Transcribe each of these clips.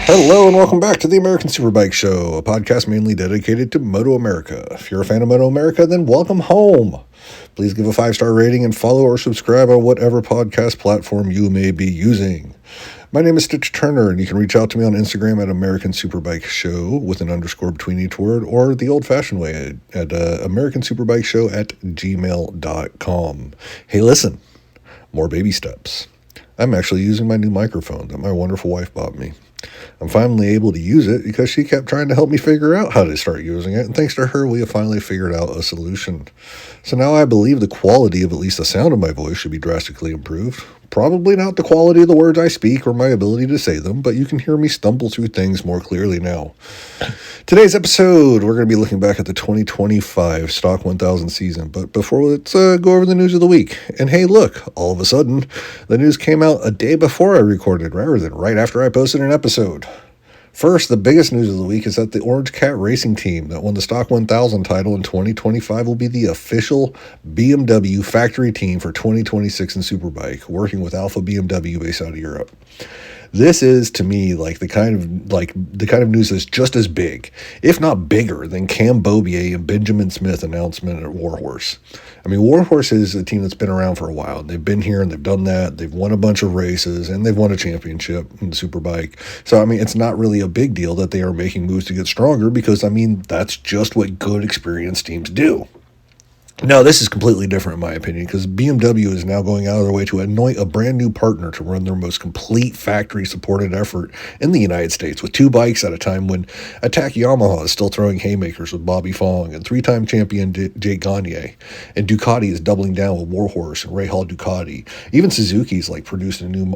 Hello and welcome back to the American Superbike Show, a podcast mainly dedicated to MotoAmerica. If you're a fan of MotoAmerica, then welcome home. Please give a 5-star rating and follow or subscribe on whatever podcast platform you may be using. My name is Stitch Turner, and you can reach out to me on Instagram at American Superbike Show with an underscore between each word, or the old-fashioned way at americansuperbikeshow@gmail.com. Hey, listen, more baby steps. I'm actually using my new microphone that my wonderful wife bought me. I'm finally able to use it because she kept trying to help me figure out how to start using it, and thanks to her, we have finally figured out a solution. So now I believe the quality of at least the sound of my voice should be drastically improved. Probably not the quality of the words I speak or my ability to say them, but you can hear me stumble through things more clearly now. Today's episode, we're going to be looking back at the 2025 Stock 1000 season, but before, let's go over the news of the week. And hey, look, all of a sudden, the news came out a day before I recorded, rather than right after I posted an episode. First, the biggest news of the week is that the Orange Cat Racing team that won the Stock 1000 title in 2025 will be the official BMW factory team for 2026 in Superbike, working with Alpha BMW based out of Europe. This is, to me, the kind of news that's just as big, if not bigger, than Cam Beaubier and Benjamin Smith announcement at Warhorse. I mean, Warhorse is a team that's been around for a while. They've been here and they've done that. They've won a bunch of races and they've won a championship in Superbike. So, I mean, it's not really a big deal that they are making moves to get stronger because, I mean, that's just what good, experienced teams do. No, this is completely different in my opinion because BMW is now going out of their way to anoint a brand new partner to run their most complete factory-supported effort in the United States with 2 bikes at a time when Attack Yamaha is still throwing haymakers with Bobby Fong and 3-time champion Jake Gagne. And Ducati is doubling down with Warhorse and Ray Hall Ducati. Even Suzuki's produced a new,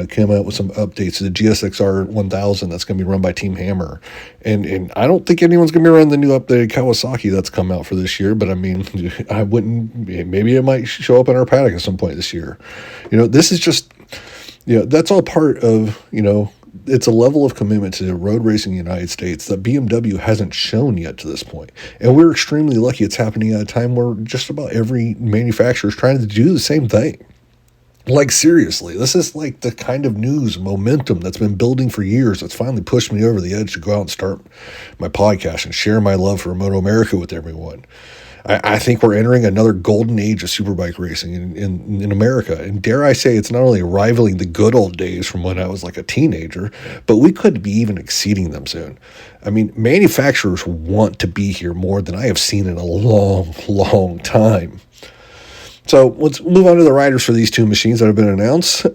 came out with some updates to the GSXR 1000 that's going to be run by Team Hammer. And I don't think anyone's going to be running the new updated Kawasaki that's come out for this year, but I mean, I wouldn't, maybe it might show up in our paddock at some point this year. This is just, that's all part of, it's a level of commitment to road racing in the United States that BMW hasn't shown yet to this point. And we're extremely lucky it's happening at a time where just about every manufacturer is trying to do the same thing. Seriously, this is the kind of news momentum that's been building for years that's finally pushed me over the edge to go out and start my podcast and share my love for MotoAmerica with everyone. I think we're entering another golden age of superbike racing in America. And dare I say, it's not only rivaling the good old days from when I was a teenager, but we could be even exceeding them soon. I mean, manufacturers want to be here more than I have seen in a long, long time. So let's move on to the riders for these 2 machines that have been announced.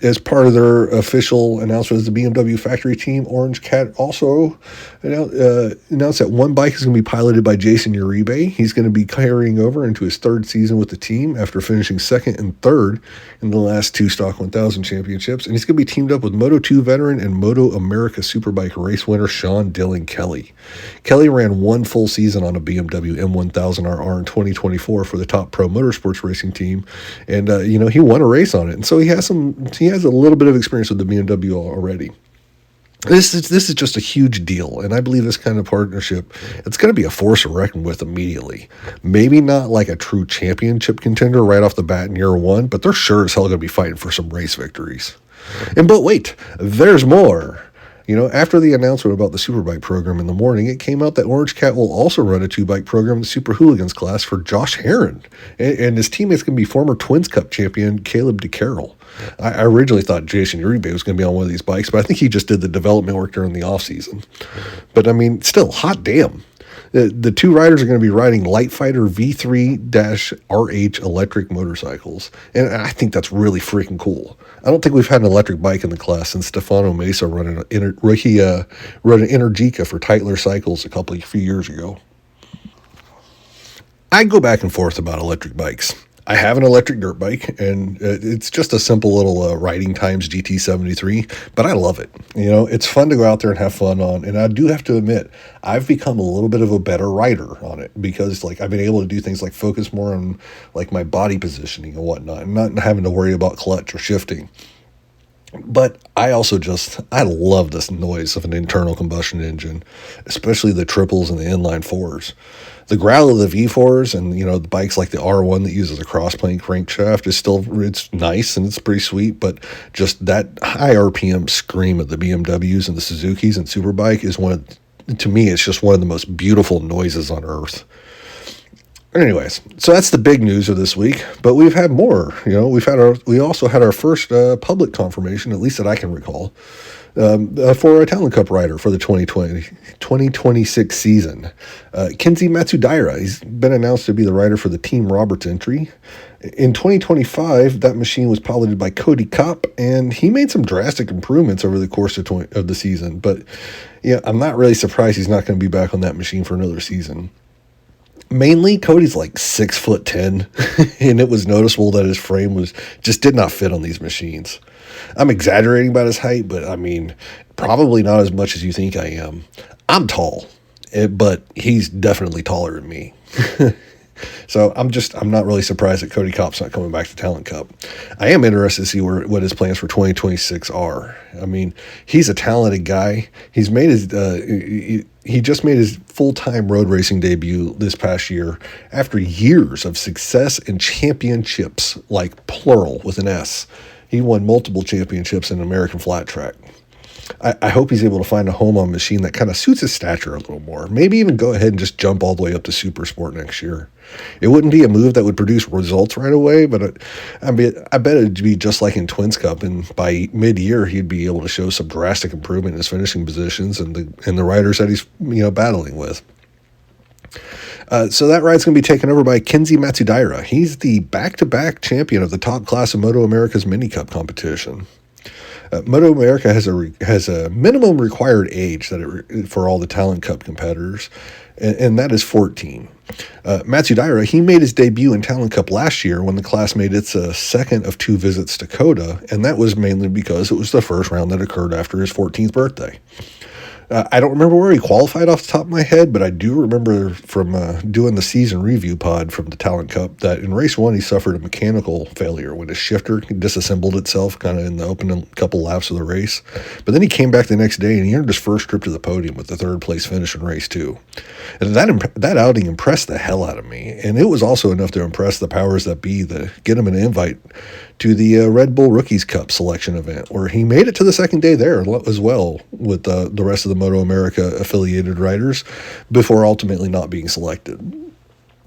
As part of their official announcement as the BMW factory team, Orange Cat also announced that 1 bike is going to be piloted by Jayson Uribe. He's going to be carrying over into his 3rd season with the team after finishing 2nd and 3rd in the last 2 Stock 1000 championships. And he's going to be teamed up with Moto2 veteran and MotoAmerica Superbike race winner Sean Dillon Kelly. Kelly ran 1 full season on a BMW M1000RR in 2024 for the top pro motorsports racing team. And, he won a race on it. And so he has a little bit of experience with the BMW already. This is just a huge deal, and I believe this kind of partnership, it's going to be a force to reckon with immediately. Maybe not like a true championship contender right off the bat in year 1, but they're sure as hell going to be fighting for some race victories. But wait, there's more. After the announcement about the Superbike program in the morning, it came out that Orange Cat will also run a 2-bike program in the Super Hooligans class for Josh Herrin. And his teammate's going to be former Twins Cup champion Kaleb to Keyrel. I originally thought Jayson Uribe was going to be on one of these bikes, but I think he just did the development work during the offseason. But, I mean, still, hot damn. The 2 riders are going to be riding Lightfighter V3-RH electric motorcycles, and I think that's really freaking cool. I don't think we've had an electric bike in the class since Stefano Mesa run an Energica for Tytler Cycles a few years ago. I go back and forth about electric bikes. I have an electric dirt bike, and it's just a simple little Riding Times GT73, but I love it. It's fun to go out there and have fun on, and I do have to admit, I've become a little bit of a better rider on it because, I've been able to do things like focus more on, my body positioning and whatnot, and not having to worry about clutch or shifting. But I love this noise of an internal combustion engine, especially the triples and the inline fours. The growl of the V4s and, the bikes like the R1 that uses a cross-plane crankshaft it's nice and it's pretty sweet, but just that high RPM scream of the BMWs and the Suzukis and Superbike to me, it's just one of the most beautiful noises on earth. Anyways, so that's the big news of this week, but we've had more. We also had our first public confirmation, at least that I can recall, for a Talent Cup rider for the 2026 season. Kensei Matsudaira, he's been announced to be the rider for the Team Roberts entry. In 2025, that machine was piloted by Cody Kopp, and he made some drastic improvements over the course of the season. But I'm not really surprised he's not going to be back on that machine for another season. Mainly, Cody's like 6'10", and it was noticeable that his frame just did not fit on these machines. I'm exaggerating about his height, but I mean, probably not as much as you think I am. I'm tall, but he's definitely taller than me. So I'm not really surprised that Cody Kopp's not coming back to Talent Cup. I am interested to see what his plans for 2026 are. I mean, he's a talented guy. He's made his he just made his full-time road racing debut this past year after years of success and championships, like plural with an S. He won multiple championships in American flat track. I hope he's able to find a home on a machine that kind of suits his stature a little more. Maybe even go ahead and just jump all the way up to Super Sport next year. It wouldn't be a move that would produce results right away, but I bet it'd be just like in Twins Cup, and by mid-year he'd be able to show some drastic improvement in his finishing positions and the riders that he's battling with. So that ride's going to be taken over by Kensei Matsudaira. He's the back-to-back champion of the top class of MotoAmerica's Mini Cup competition. MotoAmerica has a minimum required age for all the Talent Cup competitors, and that is 14. Matsudaira, he made his debut in Talent Cup last year when the class made its second of 2 visits to COTA, and that was mainly because it was the first round that occurred after his 14th birthday. I don't remember where he qualified off the top of my head, but I do remember from doing the season review pod from the Talent Cup that in race 1 he suffered a mechanical failure when his shifter disassembled itself kind of in the opening couple laps of the race. But then he came back the next day and he earned his first trip to the podium with the 3rd place finish in race 2. And that outing impressed the hell out of me, and it was also enough to impress the powers that be to get him an invite to the Red Bull Rookies Cup selection event, where he made it to the second day there as well with the rest of the MotoAmerica affiliated riders before ultimately not being selected.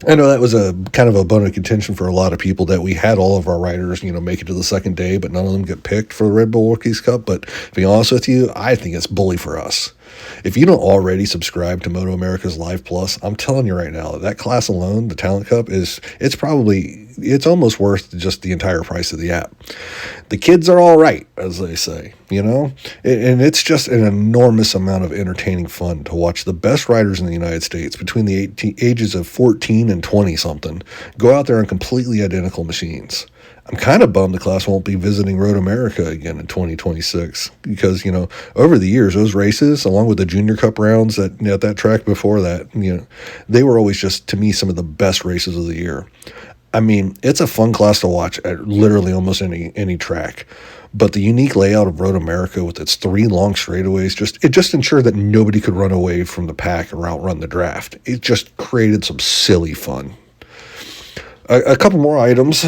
I know that was a kind of a bone of contention for a lot of people that we had all of our riders, make it to the second day, but none of them get picked for the Red Bull Rookies Cup. But to be honest with you, I think it's bully for us. If you don't already subscribe to MotoAmerica's Live Plus, I'm telling you right now, that class alone, the Talent Cup, it's almost worth just the entire price of the app. The kids are all right, as they say, and it's just an enormous amount of entertaining fun to watch the best riders in the United States between the ages of 14 and 20-something go out there on completely identical machines. I'm kind of bummed the class won't be visiting Road America again in 2026 because, over the years, those races, along with the Junior Cup rounds at that track before that, they were always just, to me, some of the best races of the year. I mean, it's a fun class to watch at literally almost any track. But the unique layout of Road America with its 3 long straightaways, it just ensured that nobody could run away from the pack or outrun the draft. It just created some silly fun. A couple more items.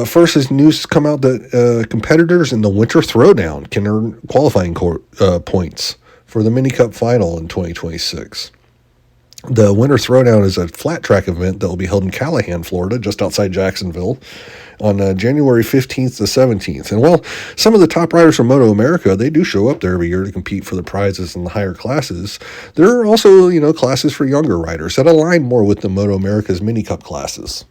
First, as news come out that competitors in the Winter Throwdown can earn qualifying points for the Mini Cup final in 2026. The Winter Throwdown is a flat track event that will be held in Callahan, Florida, just outside Jacksonville, on January 15th to 17th. And while some of the top riders from MotoAmerica, they do show up there every year to compete for the prizes in the higher classes, there are also, classes for younger riders that align more with the MotoAmerica's Mini Cup classes.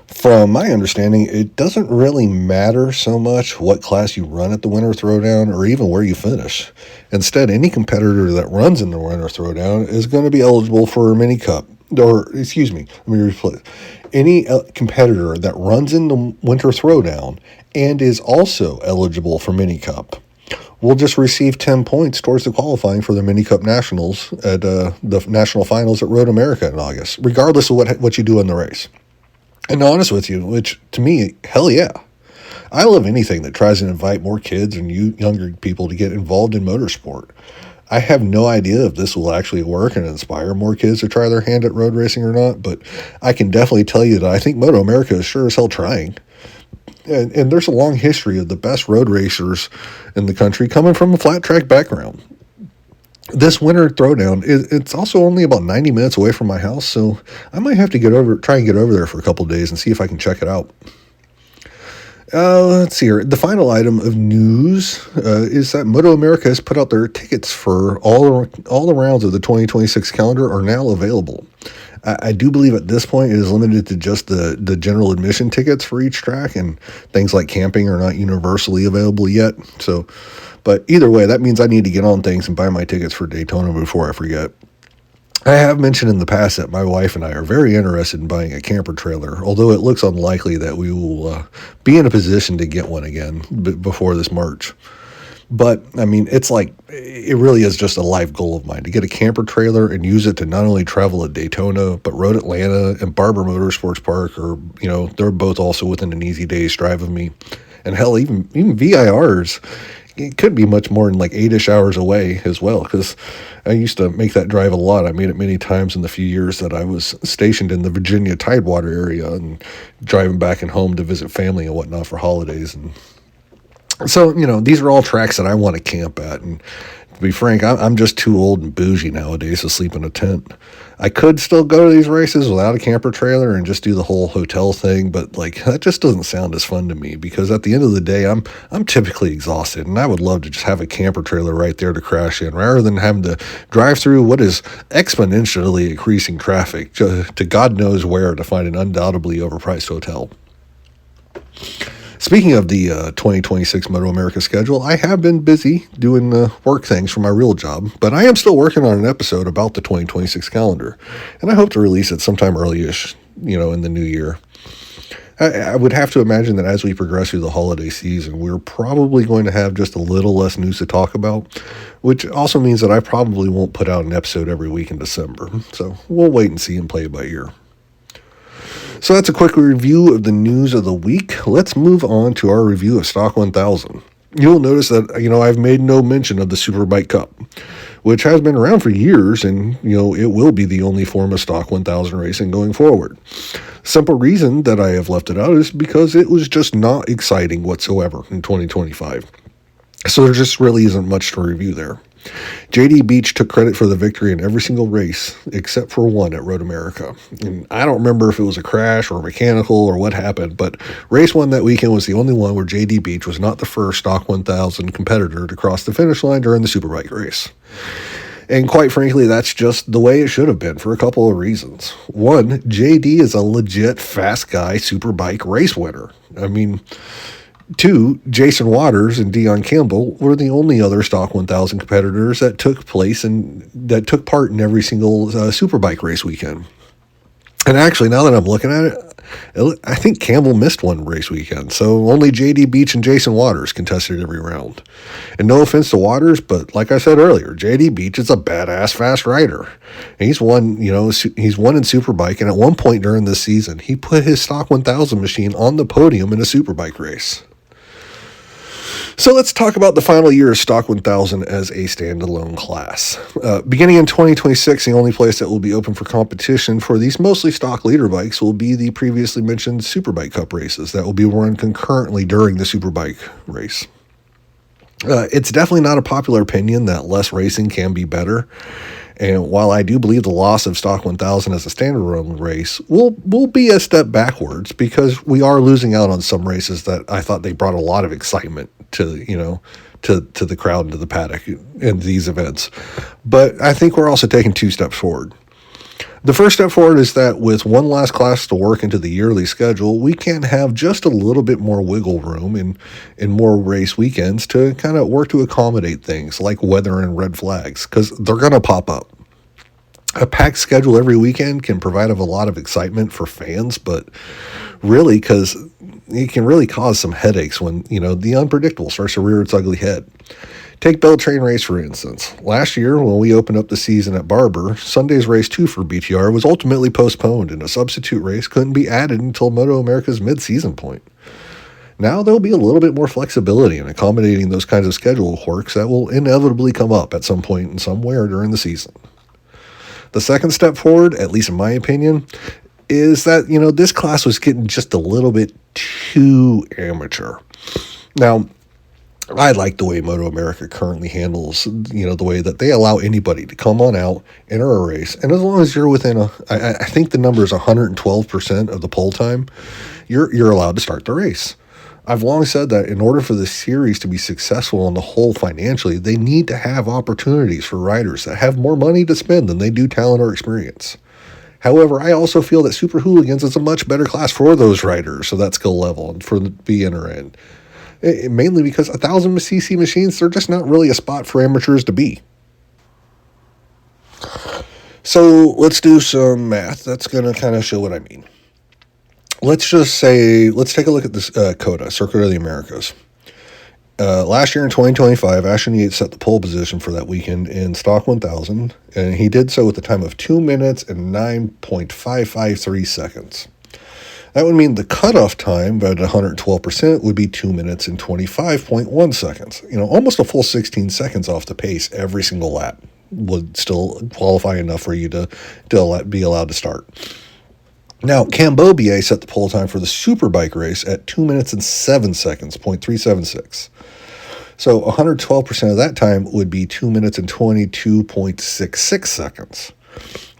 From my understanding, it doesn't really matter so much what class you run at the Winter Throwdown or even where you finish. Instead, any competitor that runs in the Winter Throwdown is going to be eligible for a Mini Cup. Any competitor that runs in the Winter Throwdown and is also eligible for Mini Cup will just receive 10 points towards the qualifying for the Mini Cup Nationals at the National Finals at Road America in August, regardless of what you do in the race. And to be honest with you, which to me, hell yeah. I love anything that tries to invite more kids and younger people to get involved in motorsport. I have no idea if this will actually work and inspire more kids to try their hand at road racing or not, but I can definitely tell you that I think MotoAmerica is sure as hell trying. And there's a long history of the best road racers in the country coming from a flat track background. This Winter Throwdown, it's also only about 90 minutes away from my house, so I might have to try and get over there for a couple of days and see if I can check it out. Let's see here. The final item of news is that MotoAmerica has put out their tickets for all the rounds of the 2026 calendar are now available. I do believe at this point it is limited to just the general admission tickets for each track, and things like camping are not universally available yet. So, but either way, that means I need to get on things and buy my tickets for Daytona before I forget. I have mentioned in the past that my wife and I are very interested in buying a camper trailer, although it looks unlikely that we will be in a position to get one again before this March. But, I mean, it really is just a life goal of mine to get a camper trailer and use it to not only travel at Daytona, but Road Atlanta and Barber Motorsports Park, or, they're both also within an easy day's drive of me. And hell, even VIRs, it could be much more than like 8-ish hours away as well, because I used to make that drive a lot. I made it many times in the few years that I was stationed in the Virginia Tidewater area and driving back and home to visit family and whatnot for holidays. And so, these are all tracks that I want to camp at. And to be frank, I'm just too old and bougie nowadays to sleep in a tent. I could still go to these races without a camper trailer and just do the whole hotel thing, but that just doesn't sound as fun to me, because at the end of the day, I'm typically exhausted, and I would love to just have a camper trailer right there to crash in, rather than having to drive through what is exponentially increasing traffic to God knows where to find an undoubtedly overpriced hotel. Speaking of the 2026 MotoAmerica schedule, I have been busy doing work things for my real job, but I am still working on an episode about the 2026 calendar, and I hope to release it sometime early-ish, in the new year. I would have to imagine that as we progress through the holiday season, we're probably going to have just a little less news to talk about, which also means that I probably won't put out an episode every week in December. So we'll wait and see and play it by ear. So that's a quick review of the news of the week. Let's move on to our review of Stock 1000. You'll notice that, I've made no mention of the Superbike Cup, which has been around for years, and, it will be the only form of Stock 1000 racing going forward. Simple reason that I have left it out is because it was just not exciting whatsoever in 2025. So there just really isn't much to review there. JD Beach took credit for the victory in every single race except for one at Road America. And I don't remember if it was a crash or mechanical or what happened, but race one that weekend was the only one where JD Beach was not the first Stock 1000 competitor to cross the finish line during the Superbike race. And quite frankly, that's just the way it should have been for a couple of reasons. One, JD is a legit fast guy Superbike race winner. I mean, two, Jason Waters and Dion Campbell were the only other Stock 1000 competitors that took part in every single Superbike race weekend. And actually, now that I'm looking at it, I think Campbell missed one race weekend, so only JD Beach and Jason Waters contested every round. And no offense to Waters, but like I said earlier, JD Beach is a badass fast rider. And he's won in Superbike, and at one point during this season, he put his Stock 1000 machine on the podium in a Superbike race. So let's talk about the final year of Stock 1000 as a standalone class. Beginning in 2026, the only place that will be open for competition for these mostly stock leader bikes will be the previously mentioned Superbike Cup races that will be run concurrently during the Superbike race. It's definitely not a popular opinion that less racing can be better. And while I do believe the loss of Stock 1000 as a standalone race will be a step backwards, because we are losing out on some races that I thought they brought a lot of excitement to the crowd and to the paddock in these events. But I think we're also taking two steps forward. The first step forward is that with one last class to work into the yearly schedule, we can have just a little bit more wiggle room in more race weekends to kind of work to accommodate things like weather and red flags, because they're going to pop up. A packed schedule every weekend can provide a lot of excitement for fans, but really, because it can really cause some headaches when, the unpredictable starts to rear its ugly head. Take Beltrain Race, for instance. Last year, when we opened up the season at Barber, Sunday's race 2 for BTR was ultimately postponed, and a substitute race couldn't be added until MotoAmerica's mid-season point. Now there'll be a little bit more flexibility in accommodating those kinds of schedule quirks that will inevitably come up at some point and somewhere during the season. The second step forward, at least in my opinion, is that, this class was getting just a little bit too amateur. Now, I like the way MotoAmerica currently handles, the way that they allow anybody to come on out, enter a race, and as long as you're within I think the number is 112% of the pole time, you're allowed to start the race. I've long said that in order for this series to be successful on the whole financially, they need to have opportunities for riders that have more money to spend than they do talent or experience. However, I also feel that Super Hooligans is a much better class for those riders, so that skill level, and for the beginner end. Mainly because 1,000cc machines, they're just not really a spot for amateurs to be. So let's do some math. That's going to kind of show what I mean. Let's take a look at this COTA, Circuit of the Americas. Last year in 2025, Ashton Yates set the pole position for that weekend in Stock 1000, and he did so with a time of 2 minutes and 9.553 seconds. That would mean the cutoff time at 112% would be 2 minutes and 25.1 seconds. Almost a full 16 seconds off the pace every single lap would still qualify enough for you to be allowed to start. Now, Cambobier set the pole time for the Superbike race at 2 minutes and 7 seconds, 0.376. So 112% of that time would be 2 minutes and 22.66 seconds.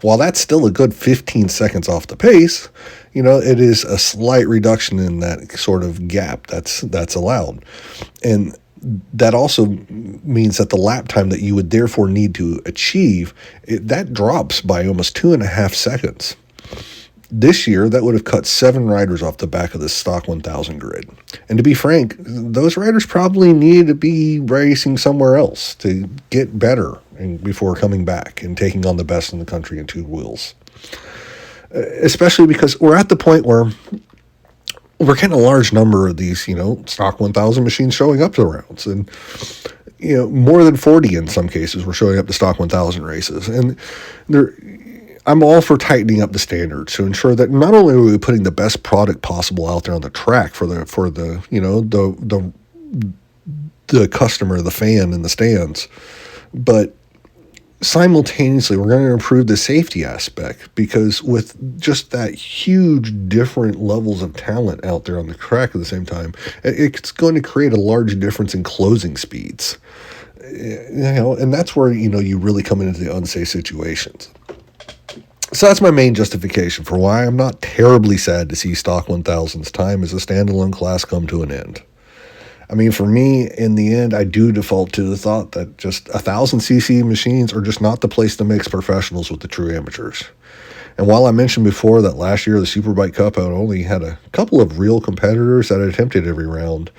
While that's still a good 15 seconds off the pace, it is a slight reduction in that sort of gap that's allowed. And that also means that the lap time that you would therefore need to achieve, that drops by almost 2.5 seconds. This year, that would have cut 7 riders off the back of the Stock 1000 grid. And to be frank, those riders probably need to be racing somewhere else to get better before coming back and taking on the best in the country in two wheels. Especially because we're at the point where we're getting a large number of these, Stock 1000 machines showing up to the rounds. And, more than 40 in some cases were showing up to Stock 1000 races. And I'm all for tightening up the standards to ensure that not only are we putting the best product possible out there on the track for the customer, the fan in the stands, but simultaneously we're going to improve the safety aspect, because with just that huge different levels of talent out there on the track at the same time, it's going to create a large difference in closing speeds. And that's where you really come into the unsafe situations. So that's my main justification for why I'm not terribly sad to see Stock 1000's time as a standalone class come to an end. I mean, for me, in the end, I do default to the thought that just 1,000cc machines are just not the place to mix professionals with the true amateurs. And while I mentioned before that last year the Superbike Cup only had a couple of real competitors that attempted every round,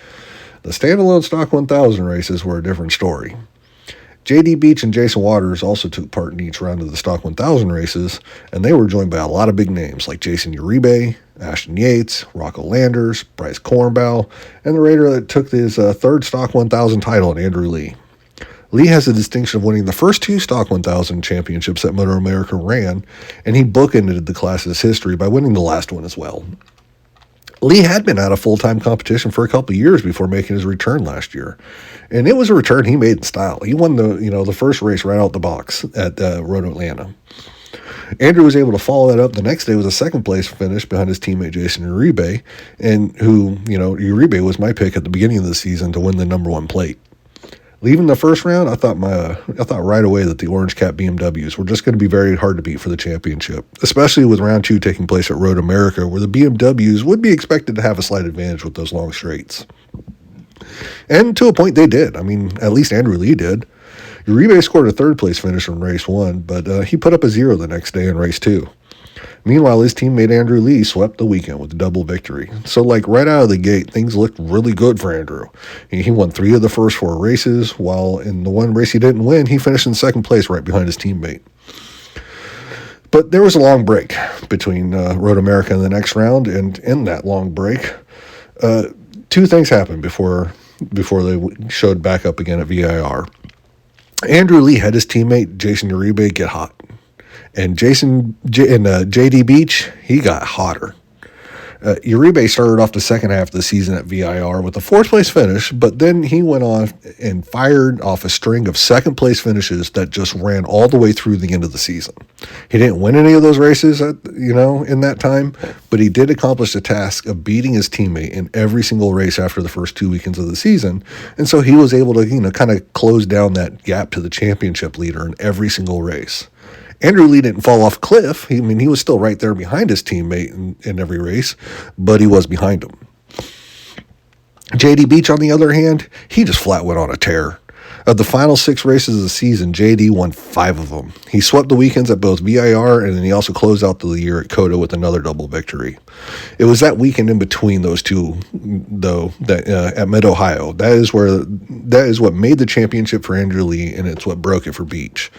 the standalone Stock 1000 races were a different story. J.D. Beach and Jason Waters also took part in each round of the Stock 1000 races, and they were joined by a lot of big names like Jayson Uribe, Ashton Yates, Rocco Landers, Bryce Cornbow, and the raider that took his third Stock 1000 title, Andrew Lee. Lee has the distinction of winning the first 2 Stock 1000 championships that MotoAmerica ran, and he bookended the class's history by winning the last one as well. Lee had been out of full-time competition for a couple of years before making his return last year. And it was a return he made in style. He won the first race right out the box at Road Atlanta. Andrew was able to follow that up the next day with a second-place finish behind his teammate Jayson Uribe, and Uribe was my pick at the beginning of the season to win the number 1 plate. Leaving the first round, I thought right away that the Orange Cap BMWs were just going to be very hard to beat for the championship, especially with round 2 taking place at Road America, where the BMWs would be expected to have a slight advantage with those long straights. And to a point, they did. I mean, at least Andrew Lee did. Uribe scored a 3rd-place finish in race 1, but he put up a 0 the next day in race 2. Meanwhile, his teammate Andrew Lee swept the weekend with a double victory. So, right out of the gate, things looked really good for Andrew. He won 3 of the first 4 races, while in the one race he didn't win, he finished in 2nd place right behind his teammate. But there was a long break between Road America and the next round, and in that long break, 2 things happened before they showed back up again at VIR. Andrew Lee had his teammate Jayson Uribe get hot. And J.D. Beach, he got hotter. Uribe started off the second half of the season at VIR with a fourth place finish, but then he went on and fired off a string of second place finishes that just ran all the way through the end of the season. He didn't win any of those races, in that time, but he did accomplish the task of beating his teammate in every single race after the first 2 weekends of the season, and so he was able to, kind of close down that gap to the championship leader in every single race. Andrew Lee didn't fall off a cliff. He was still right there behind his teammate in every race, but he was behind him. JD Beach, on the other hand, he just flat went on a tear. Of the final 6 races of the season, JD won 5 of them. He swept the weekends at both VIR, and then he also closed out the year at COTA with another double victory. It was that weekend in between those two, though, that at Mid-Ohio. That is what made the championship for Andrew Lee, and it's what broke it for Beach.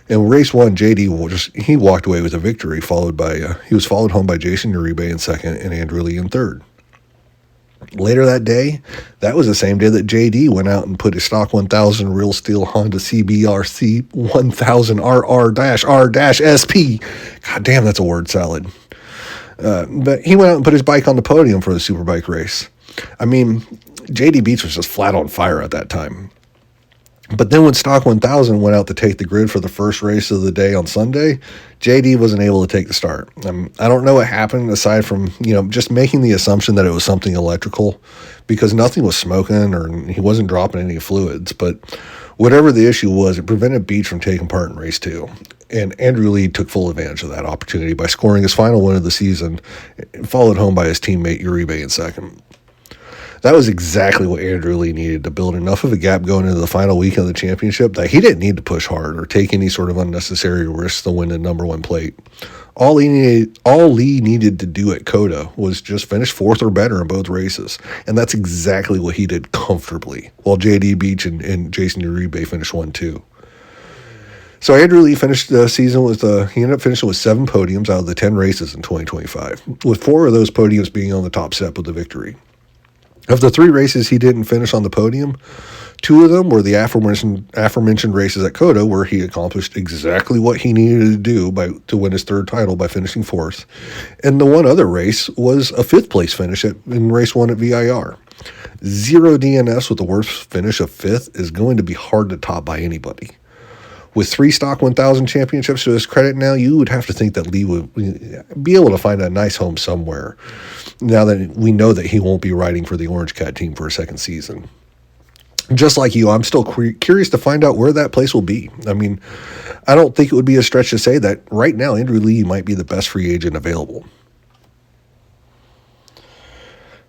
In race 1, JD he walked away with a victory, he was followed home by Jayson Uribe in second and Andrew Lee in third. Later that day, that was the same day that JD went out and put his stock 1000 real steel Honda CBRC 1000RR-R-SP. God damn, that's a word salad. But he went out and put his bike on the podium for the Superbike race. JD Beach was just flat on fire at that time. But then when Stock 1000 went out to take the grid for the first race of the day on Sunday, JD wasn't able to take the start. I don't know what happened aside from, just making the assumption that it was something electrical, because nothing was smoking or he wasn't dropping any fluids. But whatever the issue was, it prevented Beach from taking part in race 2. And Andrew Lee took full advantage of that opportunity by scoring his final win of the season, followed home by his teammate Uribe in second. That was exactly what Andrew Lee needed to build enough of a gap going into the final weekend of the championship that he didn't need to push hard or take any sort of unnecessary risks to win the number 1 plate. All Lee needed to do at COTA was just finish 4th or better in both races, and that's exactly what he did comfortably, while JD Beach and Jayson Uribe finished 1-2. So Andrew Lee finished the season he ended up finishing with 7 podiums out of the 10 races in 2025, with 4 of those podiums being on the top step with the victory. Of the 3 races he didn't finish on the podium, 2 of them were the aforementioned races at COTA, where he accomplished exactly what he needed to do to win his 3rd title by finishing 4th. And the one other race was a 5th place finish in race 1 at VIR. 0 DNFs with the worst finish of 5th is going to be hard to top by anybody. With 3 Stock 1000 championships to his credit now, you would have to think that Lee would be able to find a nice home somewhere, now that we know that he won't be riding for the Orange Cat team for a second season. Just like you, I'm still curious to find out where that place will be. I don't think it would be a stretch to say that right now Andrew Lee might be the best free agent available.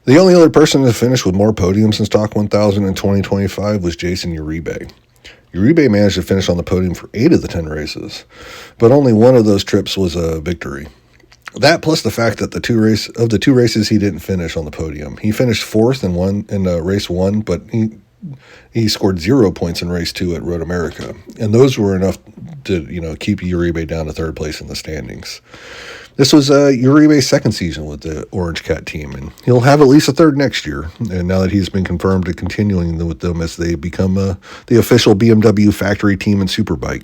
The only other person to finish with more podiums in Stock 1000 in 2025 was Jayson Uribe. Uribe managed to finish on the podium for 8 of the 10 races, but only one of those trips was a victory. That plus the fact that the 2 races he didn't finish on the podium. He finished 4th in race 1, but he scored 0 points in race 2 at MotoAmerica, and those were enough to keep Uribe down to 3rd place in the standings. This was Uribe's 2nd season with the Orange Cat team, and he'll have at least a 3rd next year. And now that he's been confirmed to continuing with them as they become the official BMW factory team in Superbike.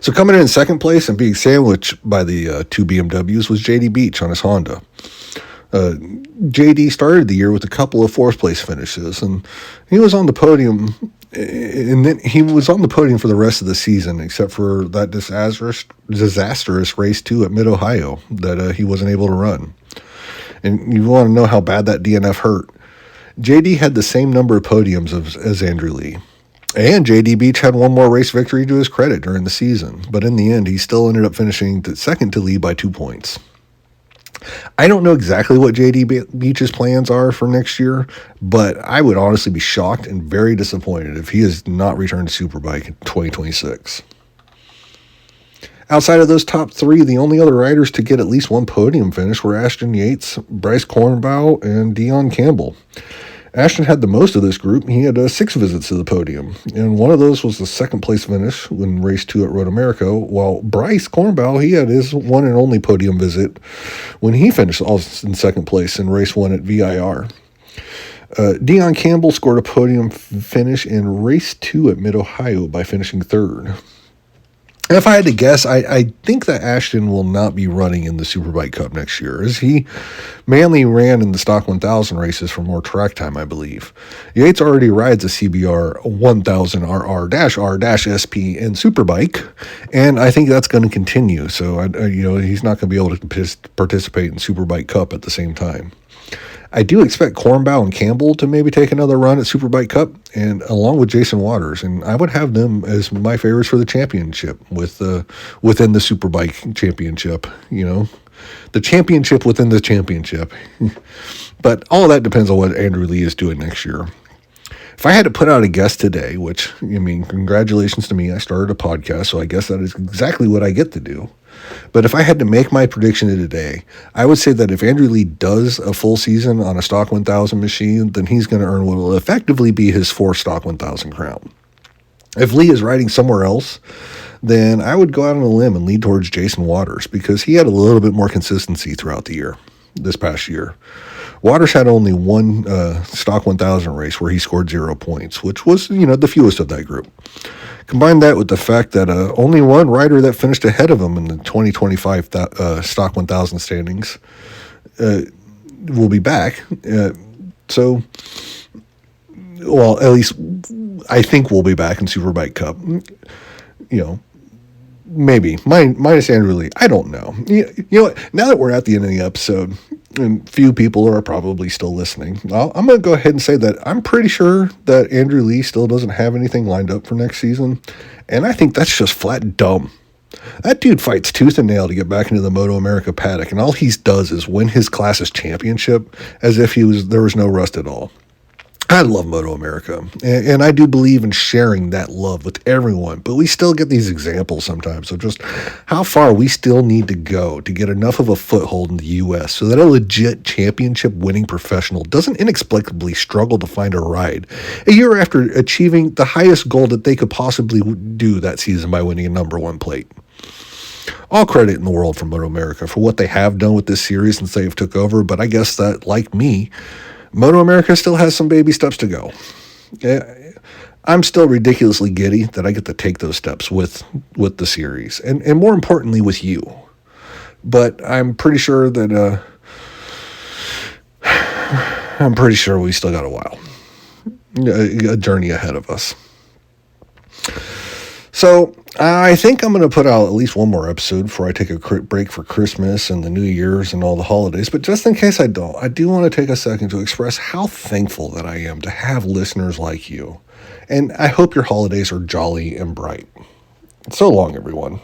So coming in 2nd place and being sandwiched by the 2 BMWs was JD Beach on his Honda. JD started the year with a couple of 4th place finishes, and he was on the podium. And then he was on the podium for the rest of the season, except for that disastrous race 2 at Mid-Ohio that he wasn't able to run. And you want to know how bad that DNF hurt. JD had the same number of podiums as Andrew Lee. And JD Beach had one more race victory to his credit during the season. But in the end, he still ended up finishing second to Lee by 2 points. I don't know exactly what JD Beach's plans are for next year, but I would honestly be shocked and very disappointed if he has not returned to Superbike in 2026. Outside of those top 3, the only other riders to get at least one podium finish were Ashton Yates, Bryce Cornbow, and Dion Campbell. Ashton had the most of this group. He had 6 visits to the podium, and one of those was the 2nd place finish in race 2 at MotoAmerica, while Bryce Cornbow, he had his one and only podium visit when he finished in 2nd place in race 1 at VIR. Dion Campbell scored a podium finish in race 2 at Mid-Ohio by finishing 3rd. If I had to guess, I think that Ashton will not be running in the Superbike Cup next year, as he mainly ran in the Stock 1000 races for more track time, I believe. Yates already rides a CBR 1000 RR-R-SP in Superbike, and I think that's going to continue. So, he's not going to be able to participate in Superbike Cup at the same time. I do expect Cornbow and Campbell to maybe take another run at Superbike Cup, and along with Jason Waters, and I would have them as my favorites for the championship within the Superbike championship. The championship within the championship. But all that depends on what Andrew Lee is doing next year. If I had to put out a guess today, which, congratulations to me, I started a podcast, so I guess that is exactly what I get to do. But if I had to make my prediction today, I would say that if Andrew Lee does a full season on a Stock 1000 machine, then he's going to earn what will effectively be his fourth Stock 1000 crown. If Lee is riding somewhere else, then I would go out on a limb and lead towards Jason Waters, because he had a little bit more consistency throughout the year, this past year. Waters had only one Stock 1000 race where he scored 0 points, which was, the fewest of that group. Combine that with the fact that only one rider that finished ahead of him in the 2025 Stock 1000 standings will be back. At least I think we'll be back in Superbike Cup. Maybe. Minus Andrew Lee. I don't know. You know what? Now that we're at the end of the episode, and few people are probably still listening, I'm going to go ahead and say that I'm pretty sure that Andrew Lee still doesn't have anything lined up for next season, and I think that's just flat dumb. That dude fights tooth and nail to get back into the MotoAmerica paddock, and all he does is win his class's championship as if there was no rust at all. I love MotoAmerica, and I do believe in sharing that love with everyone, but we still get these examples sometimes of just how far we still need to go to get enough of a foothold in the U.S. so that a legit championship-winning professional doesn't inexplicably struggle to find a ride a year after achieving the highest goal that they could possibly do that season by winning a number one plate. All credit in the world for MotoAmerica for what they have done with this series since they've took over, but I guess that, like me, MotoAmerica still has some baby steps to go. I'm still ridiculously giddy that I get to take those steps with the series, and more importantly with you. But I'm pretty sure that we still got a while, a journey ahead of us. So I think I'm going to put out at least one more episode before I take a break for Christmas and the New Year's and all the holidays. But just in case I don't, I do want to take a second to express how thankful that I am to have listeners like you. And I hope your holidays are jolly and bright. So long, everyone.